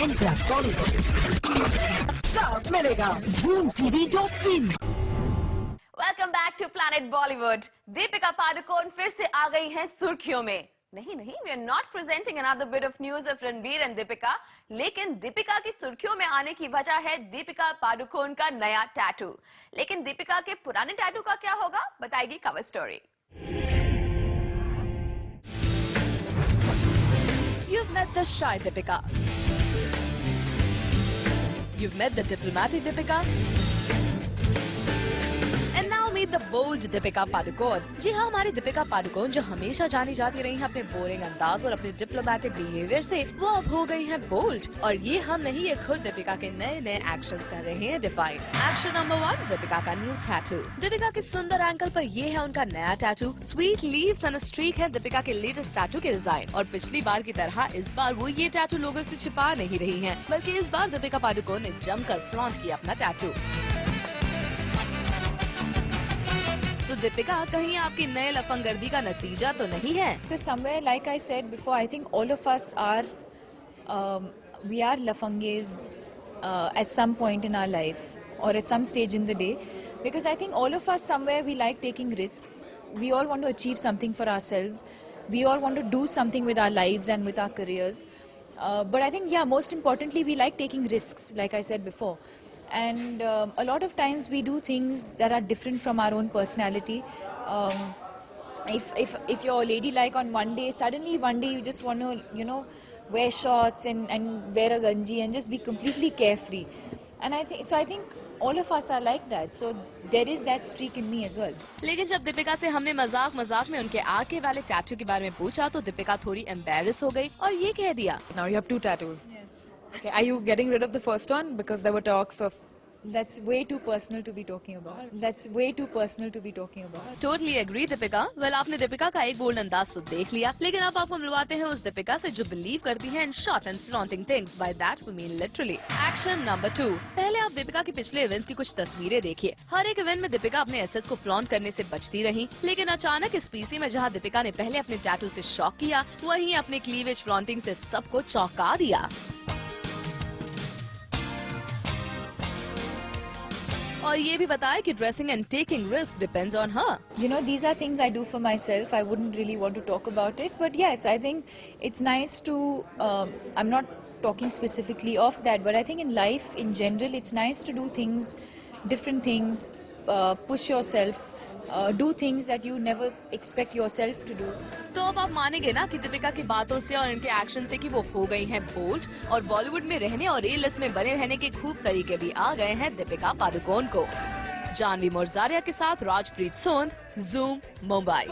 Enter Bollywood. साफ मिलेगा ZoomTV.in। Welcome back to Planet Bollywood. Deepika Padukone फिर से आ गई हैं सुर्खियों में। नहीं, we are not presenting another bit of news of Ranbir and Deepika, लेकिन दीपिका की सुर्खियों में आने की वजह है दीपिका पादुकोण का नया टैटू। लेकिन दीपिका के पुराने टैटू का क्या होगा, बताएगी cover story. You've met the shy Deepika. You've met the diplomatic Deepika. And now meet the bold Deepika Padukone। जी हाँ, हमारी दीपिका पादुकोण जो हमेशा जानी जाती रही हैं अपने बोरिंग अंदाज और अपने डिप्लोमेटिक बिहेवियर से, वो अब हो गई हैं बोल्ड। और ये हम नहीं, ये खुद दीपिका के नए नए एक्शंस कर रहे हैं डिफाइन। एक्शन नंबर 1, दीपिका का न्यू टैटू। दीपिका के सुंदर एंकल पर ये है उनका नया tattoo. Sweet leaves and streak है दीपिका के लेटेस्ट टैटू के डिजाइन। और पिछली बार की तरह इस बार वो ये टैटू लोगों से छिपा नहीं रही है, बल्कि इस बार दीपिका पादुकोण ने जमकर फ्लॉन्ट किया अपना टैटू। तो दीपिका, कहीं आपकी नए लफंगर्दी का नतीजा तो नहीं है? Because somewhere, like I said before, I think all of us are, we are lafanges at some point in our life or at some stage in the day. Because I think all of us somewhere we like taking risks. We all want to achieve something for ourselves. We all want to do something with our lives and with our careers. But I think, yeah, most importantly, we like taking risks, like I said before. And a lot of times we do things that are different from our own personality. If you're ladylike on one day, suddenly one day you just want to, wear shorts and wear a ganji and just be completely carefree. And I think all of us are like that. So there is that streak in me as well. लेकिन जब दीपिका से हमने मजाक में उनके आगे वाले tattoo के बारे में पूछा तो दीपिका थोड़ी एम्बैरेस हो गई और ये कह दिया, Now you have 2 tattoos. Yes. Okay, are you getting rid of the first one because there were talks of? That's way too personal to be talking about. That's way too personal to be talking about. Totally agree Deepika. Well, आपने दीपिका का एक bold अंदाज तो देख लिया, लेकिन अब आपको मिलवाते हैं उस दीपिका से जो बिलीव करती है in short and flaunting things. By that we mean literally. Action number 2। पहले आप दीपिका के पिछले इवेंट्स की कुछ तस्वीरें देखिए। हर एक इवेंट में दीपिका अपने एसेट्स को फ्लॉन्ट करने से बचती रही, लेकिन अचानक इस पीसी में जहाँ दीपिका ने पहले अपने टैटू से शॉक किया, वहीं अपने क्लीवेज फ्लॉन्टिंग से सबको चौंका दिया। और ये भी बताया कि dressing and taking risk depends on her. These are things I do for myself. I wouldn't really want to talk about it. But yes, I think it's nice to, I'm not talking specifically of that, but I think in life in general, it's nice to do things, different things, push yourself, do things that you never expect yourself to do. तो अब आप मानेंगे ना कि दीपिका की बातों से और इनके एक्शन से कि वो हो गई हैं बोल्ड और बॉलीवुड में रहने और ए लिस्ट में बने रहने के खूब तरीके भी आ गए हैं दीपिका पादुकोण को। जानवी मोरजारिया के साथ राजप्रीत सोंद, ज़ूम, मुंबई।